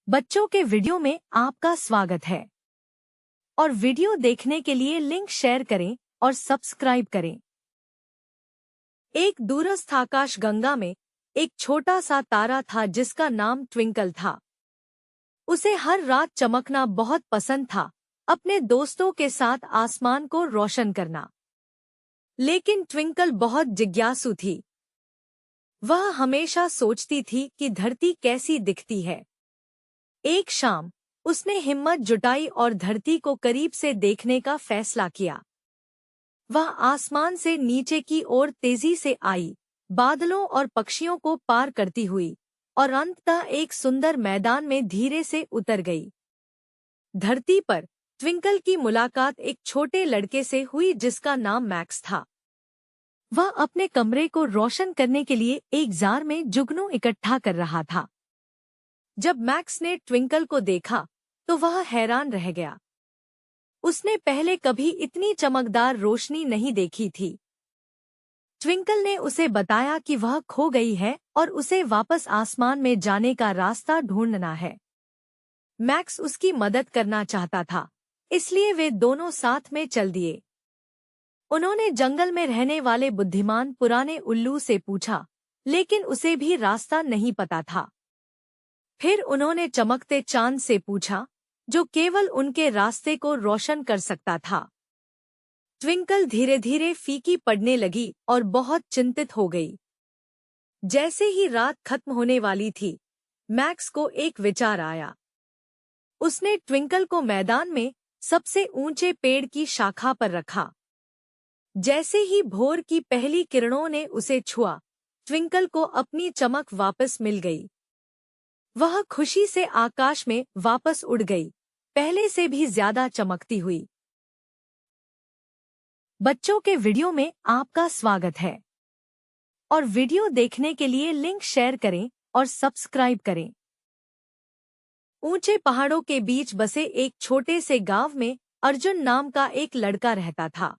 बच्चों के वीडियो में आपका स्वागत है और वीडियो देखने के लिए लिंक शेयर करें और सब्सक्राइब करें। एक दूरस्थ आकाश गंगा में एक छोटा सा तारा था जिसका नाम ट्विंकल था। उसे हर रात चमकना बहुत पसंद था, अपने दोस्तों के साथ आसमान को रोशन करना। लेकिन ट्विंकल बहुत जिज्ञासु थी। वह हमेशा सोचती थी कि धरती कैसी दिखती है। एक शाम उसने हिम्मत जुटाई और धरती को करीब से देखने का फैसला किया। वह आसमान से नीचे की ओर तेजी से आई, बादलों और पक्षियों को पार करती हुई, और अंततः एक सुंदर मैदान में धीरे से उतर गई। धरती पर ट्विंकल की मुलाकात एक छोटे लड़के से हुई जिसका नाम मैक्स था। वह अपने कमरे को रोशन करने के लिए एक जार में जुगनू इकट्ठा कर रहा था। जब मैक्स ने ट्विंकल को देखा तो वह हैरान रह गया। उसने पहले कभी इतनी चमकदार रोशनी नहीं देखी थी। ट्विंकल ने उसे बताया कि वह खो गई है और उसे वापस आसमान में जाने का रास्ता ढूंढना है। मैक्स उसकी मदद करना चाहता था, इसलिए वे दोनों साथ में चल दिए। उन्होंने जंगल में रहने वाले बुद्धिमान पुराने उल्लू से पूछा, लेकिन उसे भी रास्ता नहीं पता था। फिर उन्होंने चमकते चांद से पूछा, जो केवल उनके रास्ते को रोशन कर सकता था। ट्विंकल धीरे धीरे फीकी पड़ने लगी और बहुत चिंतित हो गई। जैसे ही रात खत्म होने वाली थी, मैक्स को एक विचार आया। उसने ट्विंकल को मैदान में सबसे ऊंचे पेड़ की शाखा पर रखा। जैसे ही भोर की पहली किरणों ने उसे छुआ, ट्विंकल को अपनी चमक वापस मिल गई। वह खुशी से आकाश में वापस उड़ गई, पहले से भी ज्यादा चमकती हुई। बच्चों के वीडियो में आपका स्वागत है और वीडियो देखने के लिए लिंक शेयर करें और सब्सक्राइब करें। ऊंचे पहाड़ों के बीच बसे एक छोटे से गांव में अर्जुन नाम का एक लड़का रहता था।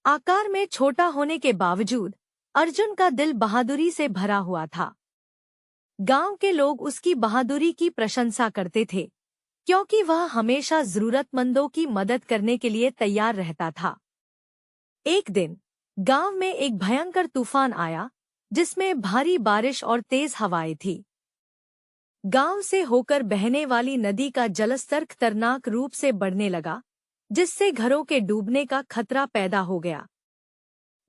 आकार में छोटा होने के बावजूद अर्जुन का दिल बहादुरी से भरा हुआ था। गांव के लोग उसकी बहादुरी की प्रशंसा करते थे, क्योंकि वह हमेशा जरूरतमंदों की मदद करने के लिए तैयार रहता था। एक दिन गांव में एक भयंकर तूफान आया, जिसमें भारी बारिश और तेज हवाएं थी। गांव से होकर बहने वाली नदी का जलस्तर खतरनाक रूप से बढ़ने लगा, जिससे घरों के डूबने का खतरा पैदा हो गया।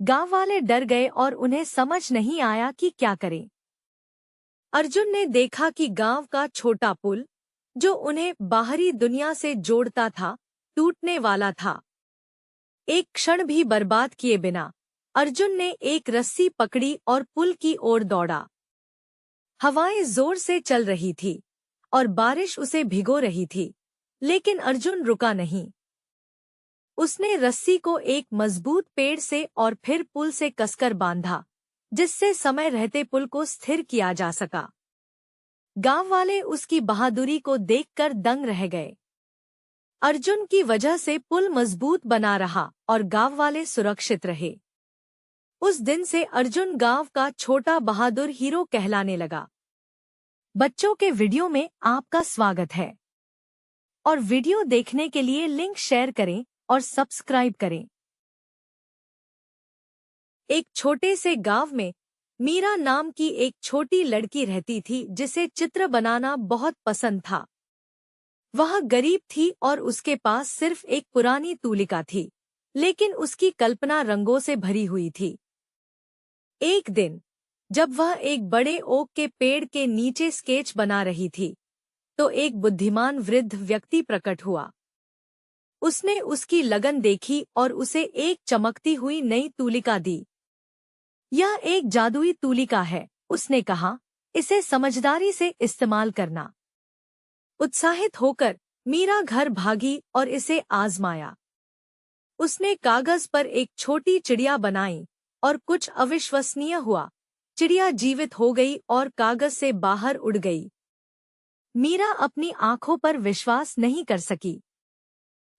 गांव वाले डर गए और उन्हें समझ नहीं आया कि क्या करें। अर्जुन ने देखा कि गांव का छोटा पुल, जो उन्हें बाहरी दुनिया से जोड़ता था, टूटने वाला था। एक क्षण भी बर्बाद किए बिना अर्जुन ने एक रस्सी पकड़ी और पुल की ओर दौड़ा। हवाएं जोर से चल रही थी और बारिश उसे भिगो रही थी, लेकिन अर्जुन रुका नहीं। उसने रस्सी को एक मजबूत पेड़ से और फिर पुल से कसकर बांधा, जिससे समय रहते पुल को स्थिर किया जा सका। गांव वाले उसकी बहादुरी को देखकर दंग रह गए। अर्जुन की वजह से पुल मजबूत बना रहा और गांव वाले सुरक्षित रहे। उस दिन से अर्जुन गांव का छोटा बहादुर हीरो कहलाने लगा। बच्चों के वीडियो में आपका स्वागत है और वीडियो देखने के लिए लिंक शेयर करें और सब्सक्राइब करें। एक छोटे से गांव में मीरा नाम की एक छोटी लड़की रहती थी, जिसे चित्र बनाना बहुत पसंद था। वह गरीब थी और उसके पास सिर्फ एक पुरानी तूलिका थी, लेकिन उसकी कल्पना रंगों से भरी हुई थी। एक दिन जब वह एक बड़े ओक के पेड़ के नीचे स्केच बना रही थी, तो एक बुद्धिमान वृद्ध व्यक्ति प्रकट हुआ। उसने उसकी लगन देखी और उसे एक चमकती हुई नई तूलिका दी। यह एक जादुई तूलिका है, उसने कहा, इसे समझदारी से इस्तेमाल करना। उत्साहित होकर मीरा घर भागी और इसे आजमाया। उसने कागज पर एक छोटी चिड़िया बनाई और कुछ अविश्वसनीय हुआ। चिड़िया जीवित हो गई और कागज से बाहर उड़ गई। मीरा अपनी आंखों पर विश्वास नहीं कर सकी।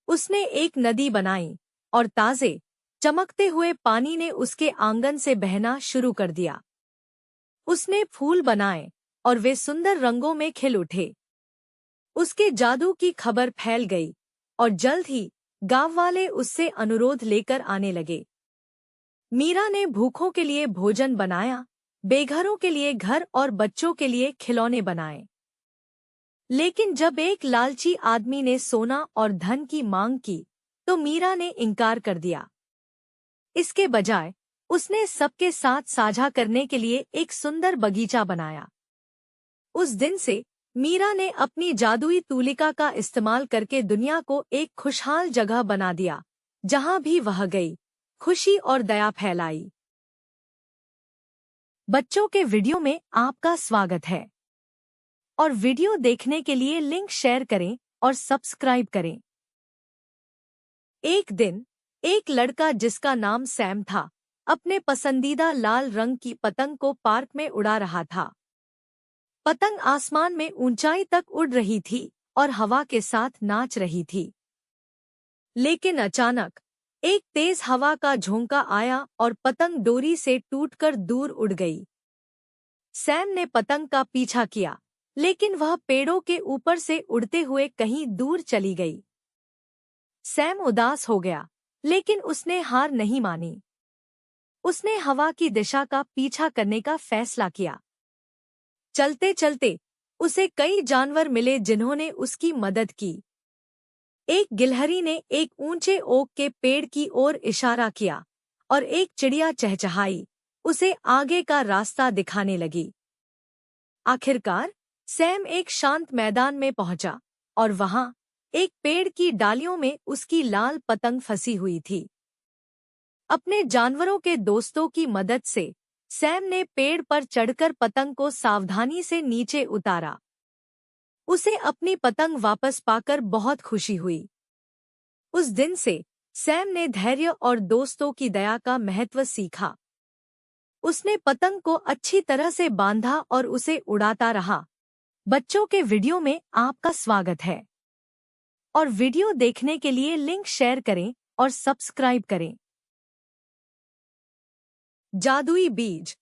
उसने एक नदी बनाई और ताजे चमकते हुए पानी ने उसके आंगन से बहना शुरू कर दिया। उसने फूल बनाए और वे सुंदर रंगों में खिल उठे। उसके जादू की खबर फैल गई और जल्द ही गांव वाले उससे अनुरोध लेकर आने लगे। मीरा ने भूखों के लिए भोजन बनाया, बेघरों के लिए घर और बच्चों के लिए खिलौने बनाए। लेकिन जब एक लालची आदमी ने सोना और धन की मांग की, तो मीरा ने इनकार कर दिया। इसके बजाय उसने सबके साथ साझा करने के लिए एक सुंदर बगीचा बनाया। उस दिन से मीरा ने अपनी जादुई तूलिका का इस्तेमाल करके दुनिया को एक खुशहाल जगह बना दिया। जहां भी वह गई, खुशी और दया फैलाई। बच्चों के वीडियो में आपका स्वागत है और वीडियो देखने के लिए लिंक शेयर करें और सब्सक्राइब करें। एक दिन एक लड़का जिसका नाम सैम था, अपने पसंदीदा लाल रंग की पतंग को पार्क में उड़ा रहा था। पतंग आसमान में ऊंचाई तक उड़ रही थी और हवा के साथ नाच रही थी। लेकिन अचानक एक तेज हवा का झोंका आया और पतंग डोरी से टूटकर दूर उड़ गई। सैम ने पतंग का पीछा किया, लेकिन वह पेड़ों के ऊपर से उड़ते हुए कहीं दूर चली गई। सैम उदास हो गया, लेकिन उसने हार नहीं मानी। उसने हवा की दिशा का पीछा करने का फैसला किया। चलते चलते उसे कई जानवर मिले जिन्होंने उसकी मदद की। एक गिलहरी ने एक ऊंचे ओक के पेड़ की ओर इशारा किया और एक चिड़िया चहचहाई, उसे आगे का रास्ता दिखाने लगी। आखिरकार सैम एक शांत मैदान में पहुंचा और वहां एक पेड़ की डालियों में उसकी लाल पतंग फंसी हुई थी। अपने जानवरों के दोस्तों की मदद से सैम ने पेड़ पर चढ़कर पतंग को सावधानी से नीचे उतारा। उसे अपनी पतंग वापस पाकर बहुत खुशी हुई। उस दिन से सैम ने धैर्य और दोस्तों की दया का महत्व सीखा। उसने पतंग को अच्छी तरह से बांधा और उसे उड़ाता रहा। बच्चों के वीडियो में आपका स्वागत है और वीडियो देखने के लिए लिंक शेयर करें और सब्सक्राइब करें। जादुई बीज।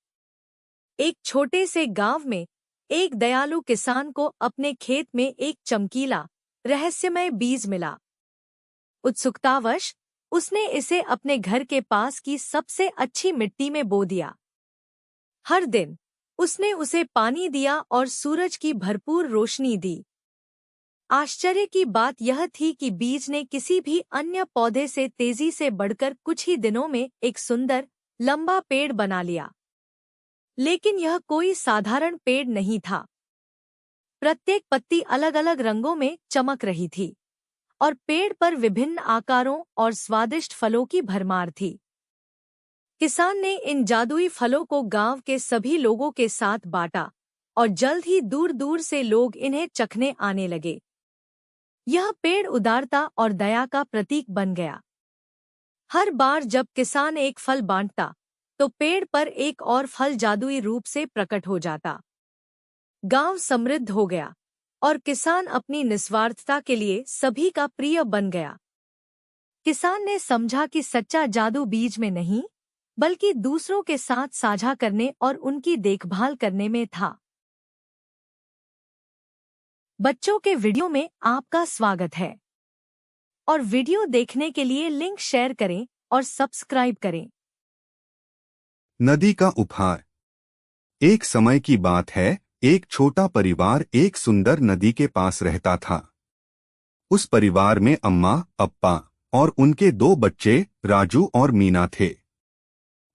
एक छोटे से गांव में एक दयालु किसान को अपने खेत में एक चमकीला, रहस्यमय बीज मिला। उत्सुकतावश उसने इसे अपने घर के पास की सबसे अच्छी मिट्टी में बो दिया। हर दिन उसने उसे पानी दिया और सूरज की भरपूर रोशनी दी। आश्चर्य की बात यह थी कि बीज ने किसी भी अन्य पौधे से तेजी से बढ़कर कुछ ही दिनों में एक सुंदर, लंबा पेड़ बना लिया। लेकिन यह कोई साधारण पेड़ नहीं था। प्रत्येक पत्ती अलग अलग रंगों में चमक रही थी और पेड़ पर विभिन्न आकारों और स्वादिष्ट फलों की भरमार थी। किसान ने इन जादुई फलों को गांव के सभी लोगों के साथ बांटा और जल्द ही दूर दूर से लोग इन्हें चखने आने लगे। यह पेड़ उदारता और दया का प्रतीक बन गया। हर बार जब किसान एक फल बांटता, तो पेड़ पर एक और फल जादुई रूप से प्रकट हो जाता। गांव समृद्ध हो गया और किसान अपनी निस्वार्थता के लिए सभी का प्रिय बन गया। किसान ने समझा कि सच्चा जादू बीज में नहीं, बल्कि दूसरों के साथ साझा करने और उनकी देखभाल करने में था। बच्चों के वीडियो में आपका स्वागत है और वीडियो देखने के लिए लिंक शेयर करें और सब्सक्राइब करें। नदी का उपहार। एक समय की बात है, एक छोटा परिवार एक सुंदर नदी के पास रहता था। उस परिवार में अम्मा, अप्पा और उनके 2 बच्चे राजू और मीना थे।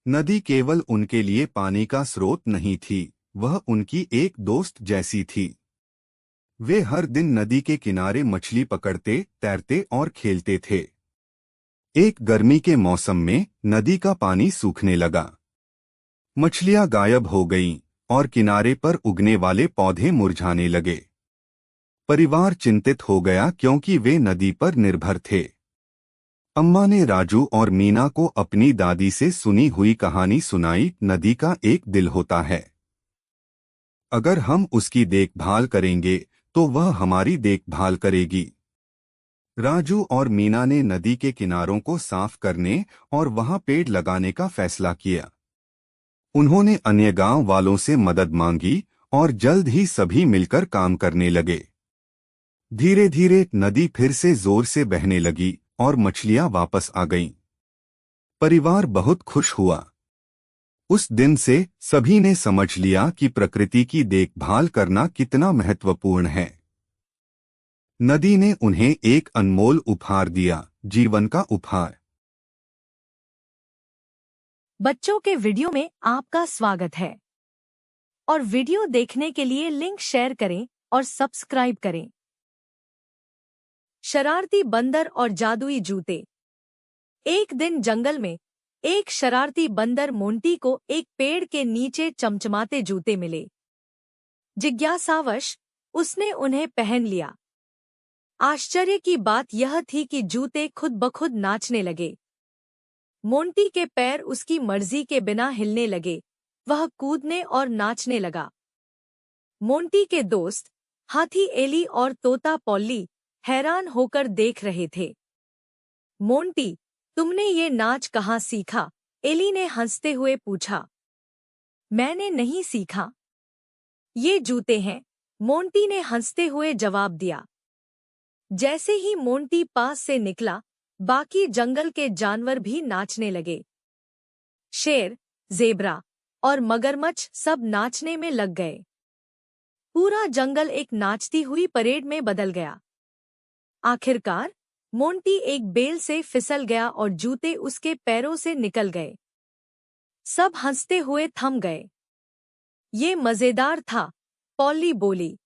नदी केवल उनके लिए पानी का स्रोत नहीं थी, वह उनकी एक दोस्त जैसी थी। वे हर दिन नदी के किनारे मछली पकड़ते, तैरते और खेलते थे। एक गर्मी के मौसम में नदी का पानी सूखने लगा। मछलियां गायब हो गईं और किनारे पर उगने वाले पौधे मुरझाने लगे। परिवार चिंतित हो गया क्योंकि वे नदी पर निर्भर थे। अम्मा ने राजू और मीना को अपनी दादी से सुनी हुई कहानी सुनाई। नदी का एक दिल होता है, अगर हम उसकी देखभाल करेंगे तो वह हमारी देखभाल करेगी। राजू और मीना ने नदी के किनारों को साफ करने और वहां पेड़ लगाने का फैसला किया। उन्होंने अन्य गांव वालों से मदद मांगी और जल्द ही सभी मिलकर काम करने लगे। धीरे धीरे नदी फिर से जोर से बहने लगी और मछलियां वापस आ गईं। परिवार बहुत खुश हुआ। उस दिन से सभी ने समझ लिया कि प्रकृति की देखभाल करना कितना महत्वपूर्ण है। नदी ने उन्हें एक अनमोल उपहार दिया, जीवन का उपहार। बच्चों के वीडियो में आपका स्वागत है और वीडियो देखने के लिए लिंक शेयर करें और सब्सक्राइब करें। शरारती बंदर और जादुई जूते। एक दिन जंगल में एक शरारती बंदर मोंटी को एक पेड़ के नीचे चमचमाते जूते मिले। जिज्ञासावश उसने उन्हें पहन लिया। आश्चर्य की बात यह थी कि जूते खुद ब खुद नाचने लगे। मोंटी के पैर उसकी मर्जी के बिना हिलने लगे। वह कूदने और नाचने लगा। मोंटी के दोस्त हाथी एली और तोता पॉली हैरान होकर देख रहे थे। मोंटी, तुमने ये नाच कहाँ सीखा? एली ने हंसते हुए पूछा। मैंने नहीं सीखा, ये जूते हैं, मोंटी ने हंसते हुए जवाब दिया। जैसे ही मोंटी पास से निकला, बाकी जंगल के जानवर भी नाचने लगे। शेर, ज़ेब्रा और मगरमच्छ सब नाचने में लग गए। पूरा जंगल एक नाचती हुई परेड में बदल गया। आखिरकार मोंटी एक बेल से फिसल गया और जूते उसके पैरों से निकल गए। सब हंसते हुए थम गए। ये मजेदार था, पॉली बोली।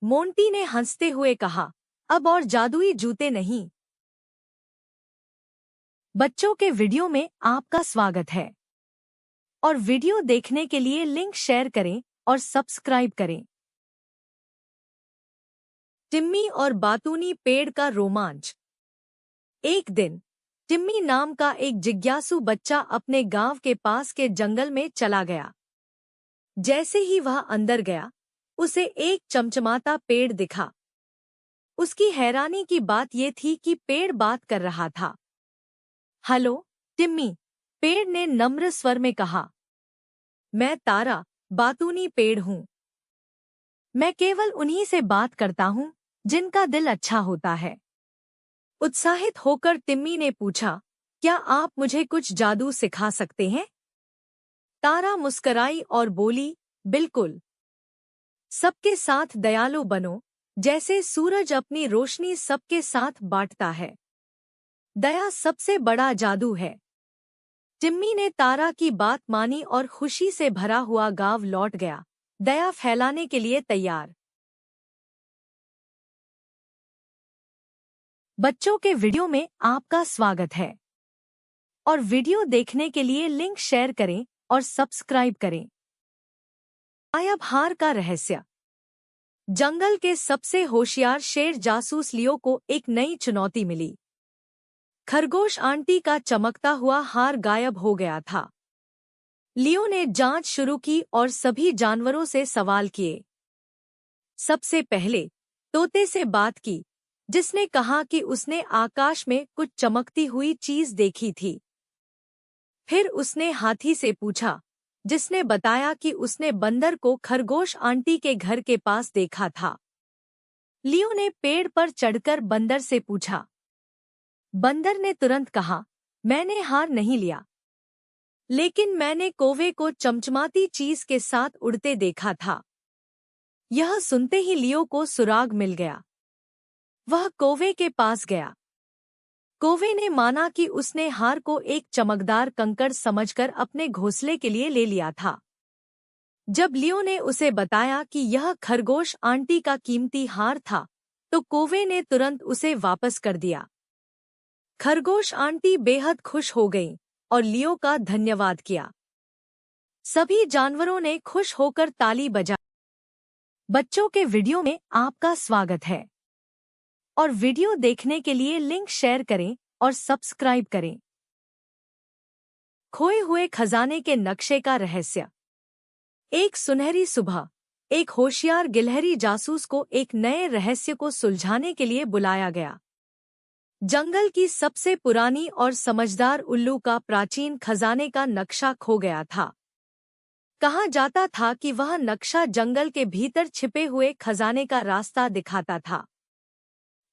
मोंटी ने हंसते हुए कहा, अब और जादुई जूते नहीं। बच्चों के वीडियो में आपका स्वागत है और वीडियो देखने के लिए लिंक शेयर करें और सब्सक्राइब करें। टिम्मी और बातूनी पेड़ का रोमांच। एक दिन टिम्मी नाम का एक जिज्ञासु बच्चा अपने गांव के पास के जंगल में चला गया। जैसे ही वह अंदर गया, उसे एक चमचमाता पेड़ दिखा। उसकी हैरानी की बात ये थी कि पेड़ बात कर रहा था। हेलो टिम्मी, पेड़ ने नम्र स्वर में कहा। मैं तारा, बातूनी पेड़ हूँ। मैं केवल उन्हीं से बात करता हूँ जिनका दिल अच्छा होता है। उत्साहित होकर टिम्मी ने पूछा, क्या आप मुझे कुछ जादू सिखा सकते हैं? तारा मुस्कराई और बोली, बिल्कुल। सबके साथ दयालु बनो, जैसे सूरज अपनी रोशनी सबके साथ बांटता है। दया सबसे बड़ा जादू है। टिम्मी ने तारा की बात मानी और खुशी से भरा हुआ गांव लौट गया, दया फैलाने के लिए तैयार। बच्चों के वीडियो में आपका स्वागत है और वीडियो देखने के लिए लिंक शेयर करें और सब्सक्राइब करें। गायब हार का रहस्य। जंगल के सबसे होशियार शेर जासूस लियो को एक नई चुनौती मिली। खरगोश आंटी का चमकता हुआ हार गायब हो गया था। लियो ने जांच शुरू की और सभी जानवरों से सवाल किए। सबसे पहले तोते से बात की, जिसने कहा कि उसने आकाश में कुछ चमकती हुई चीज देखी थी। फिर उसने हाथी से पूछा, जिसने बताया कि उसने बंदर को खरगोश आंटी के घर के पास देखा था। लियो ने पेड़ पर चढ़कर बंदर से पूछा। बंदर ने तुरंत कहा, मैंने हार नहीं लिया, लेकिन मैंने कौवे को चमचमाती चीज के साथ उड़ते देखा था। यह सुनते ही लियो को सुराग मिल गया। वह कौवे के पास गया। कौवे ने माना कि उसने हार को एक चमकदार कंकड़ समझकर अपने घोंसले के लिए ले लिया था। जब लियो ने उसे बताया कि यह खरगोश आंटी का कीमती हार था, तो कौवे ने तुरंत उसे वापस कर दिया। खरगोश आंटी बेहद खुश हो गईं और लियो का धन्यवाद किया। सभी जानवरों ने खुश होकर ताली बजाई। बच्चों के वीडियो में आपका स्वागत है और वीडियो देखने के लिए लिंक शेयर करें और सब्सक्राइब करें। खोए हुए खजाने के नक्शे का रहस्य। एक सुनहरी सुबह एक होशियार गिलहरी जासूस को एक नए रहस्य को सुलझाने के लिए बुलाया गया। जंगल की सबसे पुरानी और समझदार उल्लू का प्राचीन खजाने का नक्शा खो गया था। कहा जाता था कि वह नक्शा जंगल के भीतर छिपे हुए खजाने का रास्ता दिखाता था।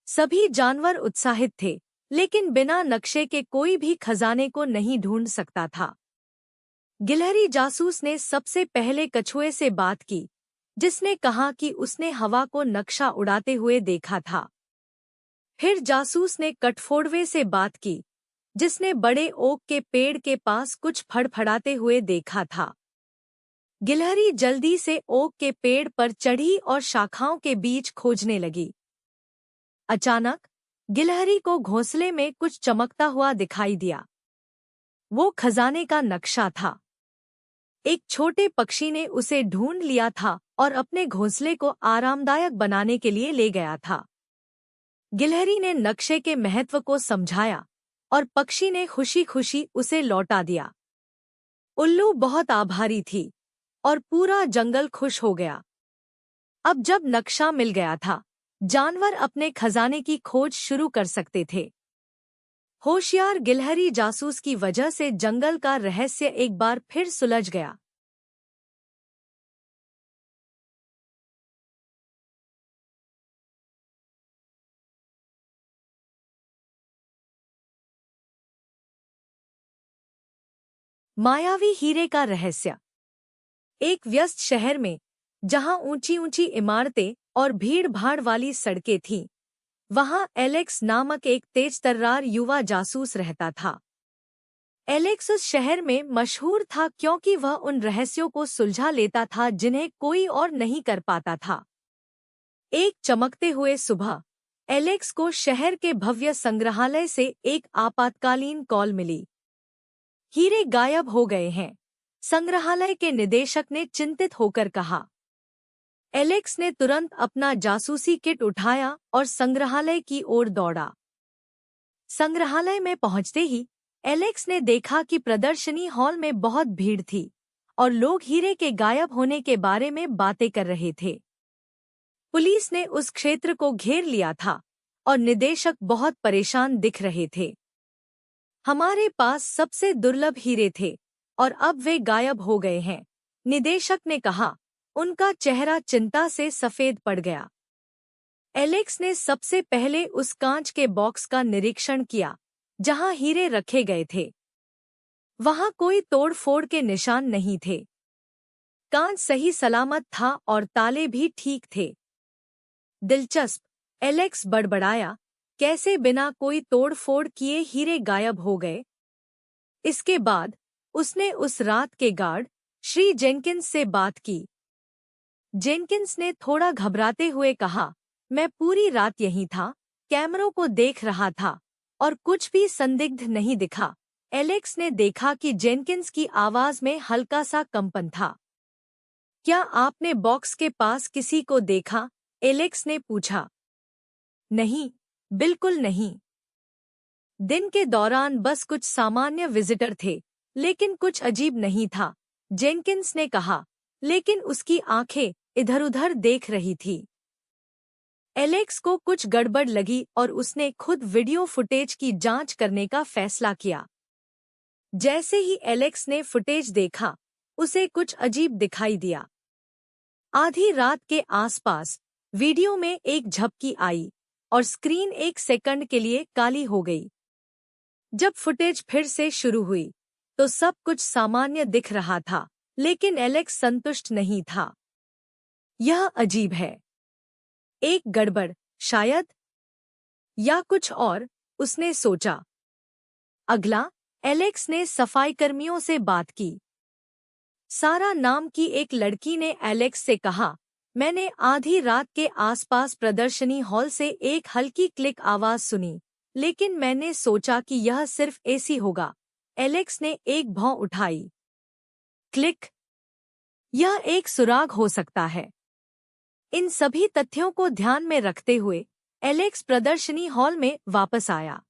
सभी जानवर उत्साहित थे, लेकिन बिना नक्शे के कोई भी खजाने को नहीं ढूंढ सकता था। गिलहरी जासूस ने सबसे पहले कछुए से बात की, जिसने कहा कि उसने हवा को नक्शा उड़ाते हुए देखा था। फिर जासूस ने कठफोड़वे से बात की, जिसने बड़े ओक के पेड़ के पास कुछ फड़फड़ाते हुए देखा था। गिलहरी जल्दी से ओक के पेड़ पर चढ़ी और शाखाओं के बीच खोजने लगी। अचानक गिलहरी को घोंसले में कुछ चमकता हुआ दिखाई दिया। वो खजाने का नक्शा था। एक छोटे पक्षी ने उसे ढूंढ लिया था और अपने घोंसले को आरामदायक बनाने के लिए ले गया था। गिलहरी ने नक्शे के महत्व को समझाया और पक्षी ने खुशी खुशी उसे लौटा दिया। उल्लू बहुत आभारी थी और पूरा जंगल खुश हो गया। अब जब नक्शा मिल गया था, जानवर अपने खजाने की खोज शुरू कर सकते थे। होशियार गिलहरी जासूस की वजह से जंगल का रहस्य एक बार फिर सुलझ गया। मायावी हीरे का रहस्य। एक व्यस्त शहर में, जहां ऊंची ऊंची इमारतें और भीड़-भाड़ वाली सड़कें थीं, वहां एलेक्स नामक एक तेजतर्रार युवा जासूस रहता था। एलेक्स उस शहर में मशहूर था क्योंकि वह उन रहस्यों को सुलझा लेता था जिन्हें कोई और नहीं कर पाता था। एक चमकते हुए सुबह, एलेक्स को शहर के भव्य संग्रहालय से एक आपातकालीन कॉल मिली। हीरे गायब हो गए हैं, संग्रहालय के निदेशक ने चिंतित होकर कहा। एलेक्स ने तुरंत अपना जासूसी किट उठाया और संग्रहालय की ओर दौड़ा। संग्रहालय में पहुंचते ही एलेक्स ने देखा कि प्रदर्शनी हॉल में बहुत भीड़ थी और लोग हीरे के गायब होने के बारे में बातें कर रहे थे। पुलिस ने उस क्षेत्र को घेर लिया था और निदेशक बहुत परेशान दिख रहे थे। हमारे पास सबसे दुर्लभ हीरे थे और अब वे गायब हो गए हैं, निदेशक ने कहा। उनका चेहरा चिंता से सफेद पड़ गया। एलेक्स ने सबसे पहले उस कांच के बॉक्स का निरीक्षण किया, जहां हीरे रखे गए थे। वहां कोई तोड़-फोड़ के निशान नहीं थे। कांच सही सलामत था और ताले भी ठीक थे। दिलचस्प, एलेक्स बड़बड़ाया, कैसे बिना कोई तोड़-फोड़ किए हीरे गायब हो गए? इसके बाद उसने उस रात के गार्ड, श्री जेनकिंस से बात की। जेनकिंस ने थोड़ा घबराते हुए कहा, मैं पूरी रात यहीं था, कैमरों को देख रहा था और कुछ भी संदिग्ध नहीं दिखा। एलेक्स ने देखा कि जेनकिंस की आवाज में हल्का सा कंपन था। क्या आपने बॉक्स के पास किसी को देखा? एलेक्स ने पूछा। नहीं, बिल्कुल नहीं। दिन के दौरान बस कुछ सामान्य विजिटर थे, लेकिन कुछ अजीब नहीं था, जेनकिंस ने कहा, लेकिन उसकी आंखें इधर-उधर देख रही थी। एलेक्स को कुछ गड़बड़ लगी और उसने खुद वीडियो फुटेज की जांच करने का फैसला किया। जैसे ही एलेक्स ने फुटेज देखा, उसे कुछ अजीब दिखाई दिया। आधी रात के आसपास वीडियो में एक झपकी आई और स्क्रीन एक सेकंड के लिए काली हो गई। जब फुटेज फिर से शुरू हुई, तो सब कुछ सामान्य दिख रहा था, लेकिन एलेक्स संतुष्ट नहीं था। यह अजीब है। एक गड़बड़, शायद, या कुछ और, उसने सोचा। अगला, एलेक्स ने सफाईकर्मियों से बात की। सारा नाम की एक लड़की ने एलेक्स से कहा, मैंने आधी रात के आसपास प्रदर्शनी हॉल से एक हल्की क्लिक आवाज सुनी, लेकिन मैंने सोचा कि यह सिर्फ एसी होगा। एलेक्स ने एक भौं उठाई। क्लिक। यह एक सुराग हो सकता है। इन सभी तथ्यों को ध्यान में रखते हुए एलेक्स प्रदर्शनी हॉल में वापस आया।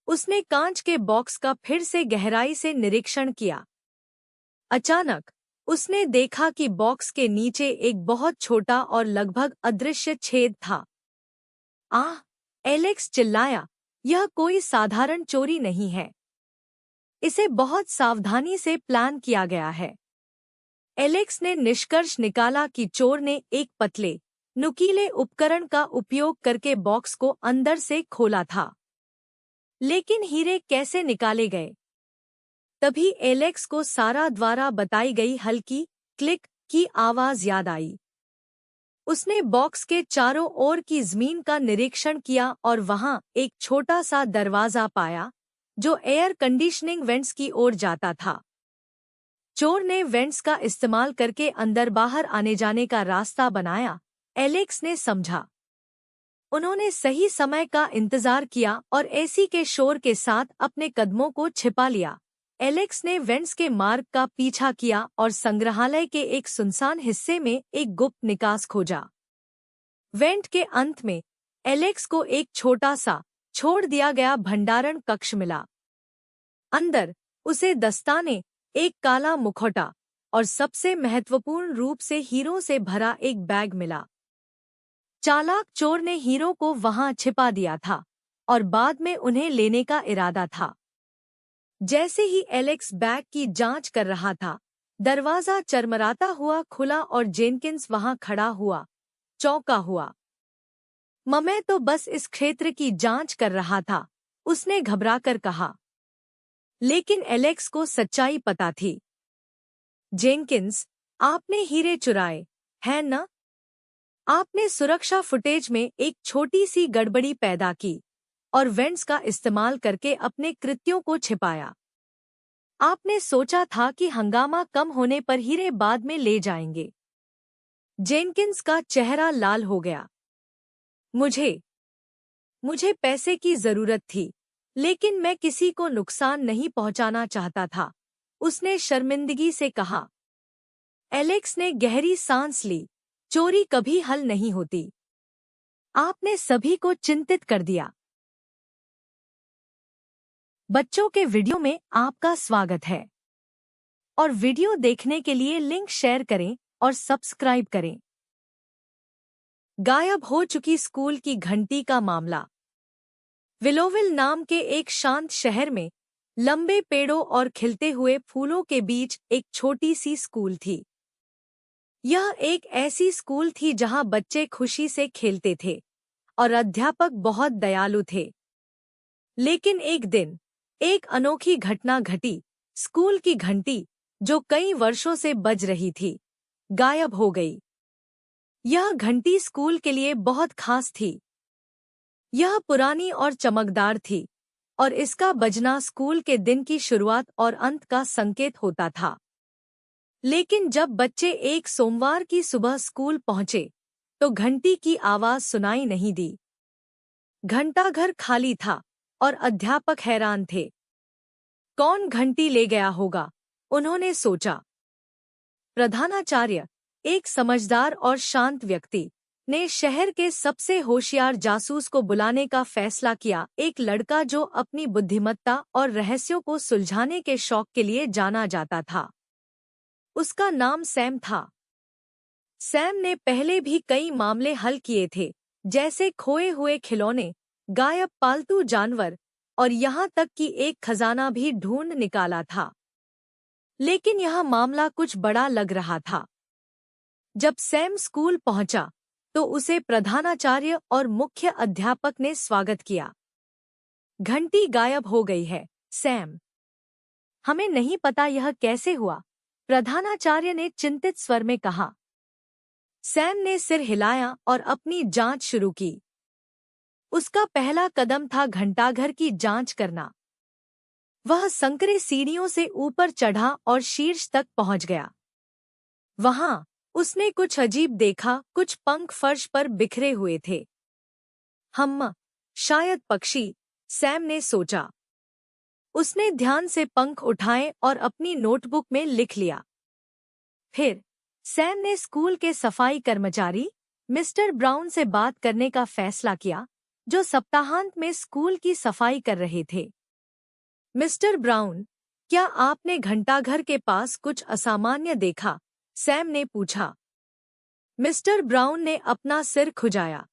उसने कांच के बॉक्स का फिर से गहराई से निरीक्षण किया। अचानक उसने देखा कि बॉक्स के नीचे एक बहुत छोटा और लगभग अदृश्य छेद था। आह! एलेक्स चिल्लाया, यह कोई साधारण चोरी नहीं है। इसे बहुत सावधानी से प्लान किया गया है। एलेक्स ने निष्कर्ष निकाला कि चोर ने एक पतले, नुकीले उपकरण का उपयोग करके बॉक्स को अंदर से खोला था। लेकिन हीरे कैसे निकाले गए? तभी एलेक्स को सारा द्वारा बताई गई हल्की क्लिक की आवाज याद आई। उसने बॉक्स के चारों ओर की जमीन का निरीक्षण किया और वहां एक छोटा सा दरवाजा पाया जो एयर कंडीशनिंग वेंट्स की ओर जाता था। चोर ने वेंट्स का इस्तेमाल करके अंदर बाहर आने जाने का रास्ता बनाया, एलेक्स ने समझा। उन्होंने सही समय का इंतजार किया और एसी के शोर के साथ अपने कदमों को छिपा लिया। एलेक्स ने वेंट्स के मार्ग का पीछा किया और संग्रहालय के एक सुनसान हिस्से में एक गुप्त निकास खोजा। वेंट के अंत में एलेक्स को एक छोटा सा छोड़ दिया गया भंडारण कक्ष मिला। अंदर उसे दस्ताने, एक काला मुखौटा और सबसे महत्वपूर्ण रूप से हीरों से भरा एक बैग मिला। चालाक चोर ने हीरो को वहां छिपा दिया था और बाद में उन्हें लेने का इरादा था। जैसे ही एलेक्स बैग की जांच कर रहा था, दरवाजा चरमराता हुआ खुला और जेनकिंस वहां खड़ा हुआ, चौंका हुआ। मैं तो बस इस क्षेत्र की जांच कर रहा था, उसने घबराकर कहा। लेकिन एलेक्स को सच्चाई पता थी। जेनकिंस, आपने हीरे चुराए, है न? आपने सुरक्षा फुटेज में एक छोटी सी गड़बड़ी पैदा की और वेंट्स का इस्तेमाल करके अपने कृत्यों को छिपाया। आपने सोचा था कि हंगामा कम होने पर हीरे बाद में ले जाएंगे। जेनकिंस का चेहरा लाल हो गया। मुझे पैसे की जरूरत थी, लेकिन मैं किसी को नुकसान नहीं पहुंचाना चाहता था, उसने शर्मिंदगी से कहा। एलेक्स ने गहरी सांस ली। चोरी कभी हल नहीं होती। आपने सभी को चिंतित कर दिया। बच्चों के वीडियो में आपका स्वागत है और वीडियो देखने के लिए लिंक शेयर करें और सब्सक्राइब करें। गायब हो चुकी स्कूल की घंटी का मामला। विलोविल नाम के एक शांत शहर में लंबे पेड़ों और खिलते हुए फूलों के बीच एक छोटी सी स्कूल थी। यह एक ऐसी स्कूल थी जहां बच्चे खुशी से खेलते थे और अध्यापक बहुत दयालु थे। लेकिन एक दिन एक अनोखी घटना घटी। स्कूल की घंटी, जो कई वर्षों से बज रही थी, गायब हो गई। यह घंटी स्कूल के लिए बहुत खास थी। यह पुरानी और चमकदार थी और इसका बजना स्कूल के दिन की शुरुआत और अंत का संकेत होता था। लेकिन जब बच्चे एक सोमवार की सुबह स्कूल पहुंचे, तो घंटी की आवाज सुनाई नहीं दी। घंटाघर खाली था और अध्यापक हैरान थे। कौन घंटी ले गया होगा, उन्होंने सोचा। प्रधानाचार्य, एक समझदार और शांत व्यक्ति, ने शहर के सबसे होशियार जासूस को बुलाने का फैसला किया। एक लड़का जो अपनी बुद्धिमत्ता और रहस्यों को सुलझाने के शौक के लिए जाना जाता था। उसका नाम सैम था। सैम ने पहले भी कई मामले हल किए थे, जैसे खोए हुए खिलौने, गायब पालतू जानवर और यहाँ तक कि एक खजाना भी ढूंढ निकाला था। लेकिन यह मामला कुछ बड़ा लग रहा था। जब सैम स्कूल पहुंचा, तो उसे प्रधानाचार्य और मुख्य अध्यापक ने स्वागत किया। घंटी गायब हो गई है, सैम। हमें नहीं पता यह कैसे हुआ, प्रधानाचार्य ने चिंतित स्वर में कहा। सैम ने सिर हिलाया और अपनी जांच शुरू की। उसका पहला कदम था घंटाघर की जांच करना। वह संकरे सीढ़ियों से ऊपर चढ़ा और शीर्ष तक पहुंच गया। वहां उसने कुछ अजीब देखा। कुछ पंख फर्श पर बिखरे हुए थे। शायद पक्षी, सैम ने सोचा। उसने ध्यान से पंख उठाए और अपनी नोटबुक में लिख लिया। फिर सैम ने स्कूल के सफाई कर्मचारी मिस्टर ब्राउन से बात करने का फैसला किया, जो सप्ताहांत में स्कूल की सफाई कर रहे थे। मिस्टर ब्राउन, क्या आपने घंटाघर के पास कुछ असामान्य देखा? सैम ने पूछा। मिस्टर ब्राउन ने अपना सिर खुजाया।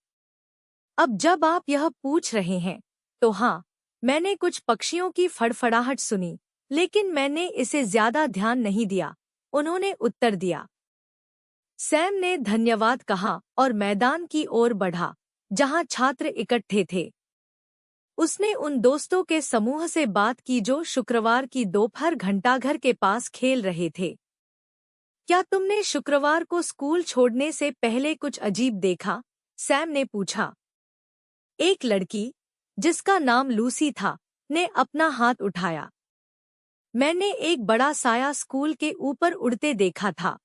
अब जब आप यह पूछ रहे हैं, तो हाँ, मैंने कुछ पक्षियों की फड़फड़ाहट सुनी, लेकिन मैंने इसे ज्यादा ध्यान नहीं दिया, उन्होंने उत्तर दिया। सैम ने धन्यवाद कहा और मैदान की ओर बढ़ा, जहां छात्र इकट्ठे थे। उसने उन दोस्तों के समूह से बात की जो शुक्रवार की दोपहर घंटाघर के पास खेल रहे थे। क्या तुमने शुक्रवार को स्कूल छोड़ने से पहले कुछ अजीब देखा? सैम ने पूछा। एक लड़की, जिसका नाम लूसी था, ने अपना हाथ उठाया। मैंने एक बड़ा साया स्कूल के ऊपर उड़ते देखा था।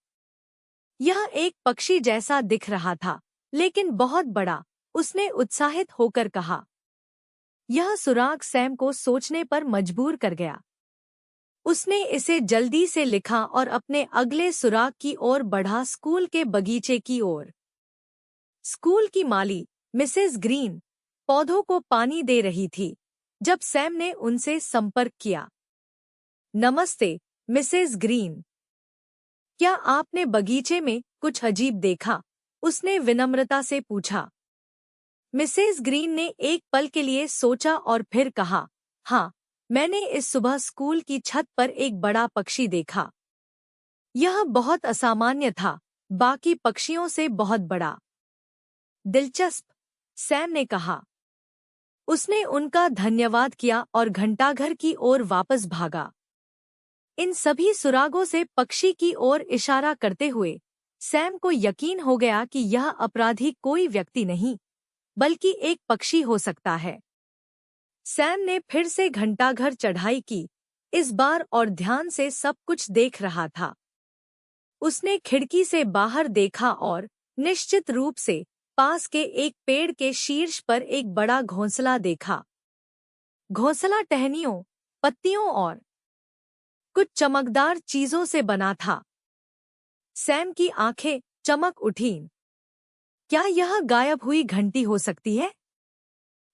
यह एक पक्षी जैसा दिख रहा था, लेकिन बहुत बड़ा, उसने उत्साहित होकर कहा। यह सुराग सैम को सोचने पर मजबूर कर गया। उसने इसे जल्दी से लिखा और अपने अगले सुराग की ओर बढ़ा, स्कूल के बगीचे की ओर। स्कूल की माली, मिसेस ग्रीन, पौधों को पानी दे रही थी जब सैम ने उनसे संपर्क किया। नमस्ते, मिसेस ग्रीन। क्या आपने बगीचे में कुछ अजीब देखा? उसने विनम्रता से पूछा। मिसेस ग्रीन ने एक पल के लिए सोचा और फिर कहा, हाँ, मैंने इस सुबह स्कूल की छत पर एक बड़ा पक्षी देखा। यह बहुत असामान्य था, बाकी पक्षियों से बहुत बड़ा। दिलचस्प, सैम ने कहा। उसने उनका धन्यवाद किया और घंटाघर की ओर वापस भागा। इन सभी सुरागों से पक्षी की ओर इशारा करते हुए सैम को यकीन हो गया कि यह अपराधी कोई व्यक्ति नहीं, बल्कि एक पक्षी हो सकता है। सैम ने फिर से घंटाघर चढ़ाई की, इस बार और ध्यान से सब कुछ देख रहा था। उसने खिड़की से बाहर देखा और निश्चित रूप से पास के एक पेड़ के शीर्ष पर एक बड़ा घोंसला देखा। घोंसला टहनियों, पत्तियों और कुछ चमकदार चीजों से बना था। सैम की आंखें चमक उठीं। क्या यह गायब हुई घंटी हो सकती है?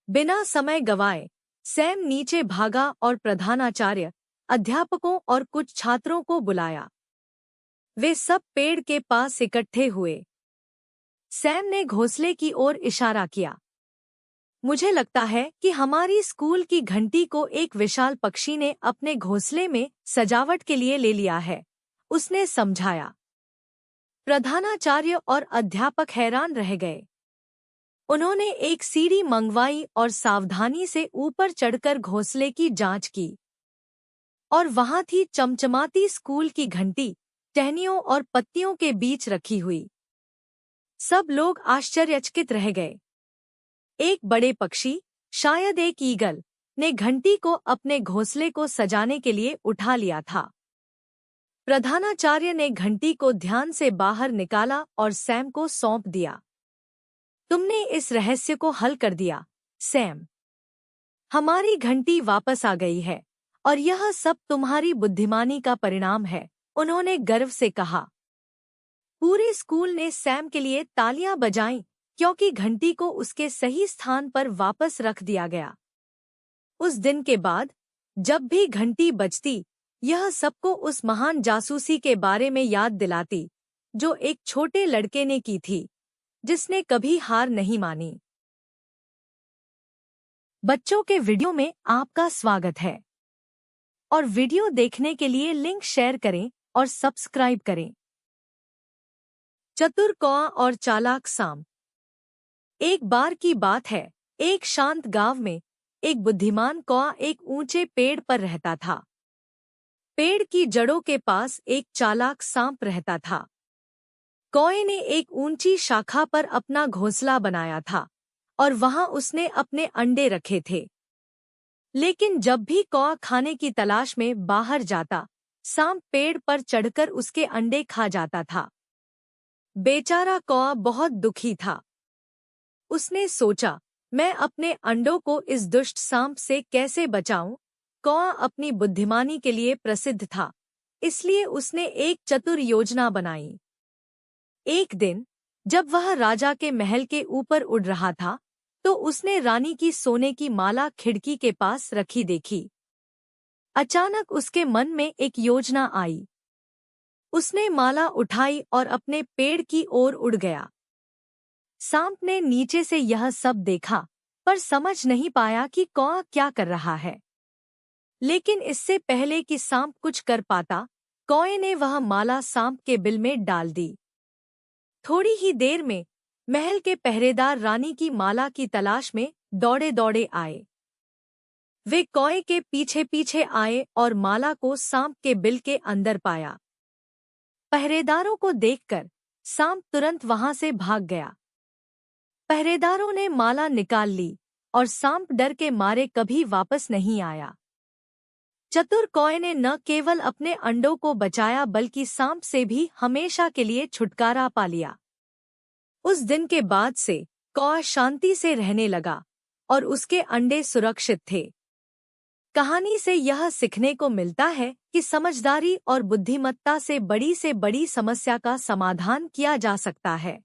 बिना समय गवाए सैम नीचे भागा और प्रधानाचार्य, अध्यापकों और कुछ छात्रों को बुलाया। वे सब पेड़ के पास इकट्ठे हुए। सैम ने घोंसले की ओर इशारा किया। मुझे लगता है कि हमारी स्कूल की घंटी को एक विशाल पक्षी ने अपने घोंसले में सजावट के लिए ले लिया है, उसने समझाया। प्रधानाचार्य और अध्यापक हैरान रह गए। उन्होंने एक सीढ़ी मंगवाई और सावधानी से ऊपर चढ़कर घोंसले की जांच की। और वहां थी चमचमाती स्कूल की घंटी, टहनियों और पत्तियों के बीच रखी हुई। सब लोग आश्चर्यचकित रह गए। एक बड़े पक्षी, शायद एक ईगल, ने घंटी को अपने घोंसले को सजाने के लिए उठा लिया था। प्रधानाचार्य ने घंटी को ध्यान से बाहर निकाला और सैम को सौंप दिया। तुमने इस रहस्य को हल कर दिया, सैम। हमारी घंटी वापस आ गई है और यह सब तुम्हारी बुद्धिमानी का परिणाम है, उन्होंने गर्व से कहा। पूरे स्कूल ने सैम के लिए तालियां बजाईं क्योंकि घंटी को उसके सही स्थान पर वापस रख दिया गया। उस दिन के बाद जब भी घंटी बजती, यह सबको उस महान जासूसी के बारे में याद दिलाती जो एक छोटे लड़के ने की थी, जिसने कभी हार नहीं मानी। बच्चों के वीडियो में आपका स्वागत है और वीडियो देखने के लिए लिंक शेयर करें और सब्सक्राइब करें। चतुर कौआ और चालाक सांप। एक बार की बात है, एक शांत गांव में एक बुद्धिमान कौआ एक ऊंचे पेड़ पर रहता था। पेड़ की जड़ों के पास एक चालाक सांप रहता था। कौए ने एक ऊंची शाखा पर अपना घोंसला बनाया था और वहां उसने अपने अंडे रखे थे। लेकिन जब भी कौआ खाने की तलाश में बाहर जाता, सांप पेड़ पर चढ़कर उसके अंडे खा जाता था। बेचारा कौआ बहुत दुखी था। उसने सोचा, मैं अपने अंडों को इस दुष्ट सांप से कैसे बचाऊं? कौआ अपनी बुद्धिमानी के लिए प्रसिद्ध था, इसलिए उसने एक चतुर योजना बनाई। एक दिन जब वह राजा के महल के ऊपर उड़ रहा था, तो उसने रानी की सोने की माला खिड़की के पास रखी देखी। अचानक उसके मन में एक योजना आई। उसने माला उठाई और अपने पेड़ की ओर उड़ गया। सांप ने नीचे से यह सब देखा, पर समझ नहीं पाया कि कौआ क्या कर रहा है। लेकिन इससे पहले कि सांप कुछ कर पाता, कौए ने वह माला सांप के बिल में डाल दी। थोड़ी ही देर में महल के पहरेदार रानी की माला की तलाश में दौड़े दौड़े आए। वे कौए के पीछे पीछे आए और माला को सांप के बिल के अंदर पाया। पहरेदारों को देखकर सांप तुरंत वहां से भाग गया। पहरेदारों ने माला निकाल ली और सांप डर के मारे कभी वापस नहीं आया। चतुर कौए ने न केवल अपने अंडों को बचाया बल्कि सांप से भी हमेशा के लिए छुटकारा पा लिया। उस दिन के बाद से कौआ शांति से रहने लगा और उसके अंडे सुरक्षित थे। कहानी से यह सीखने को मिलता है कि समझदारी और बुद्धिमत्ता से बड़ी समस्या का समाधान किया जा सकता है।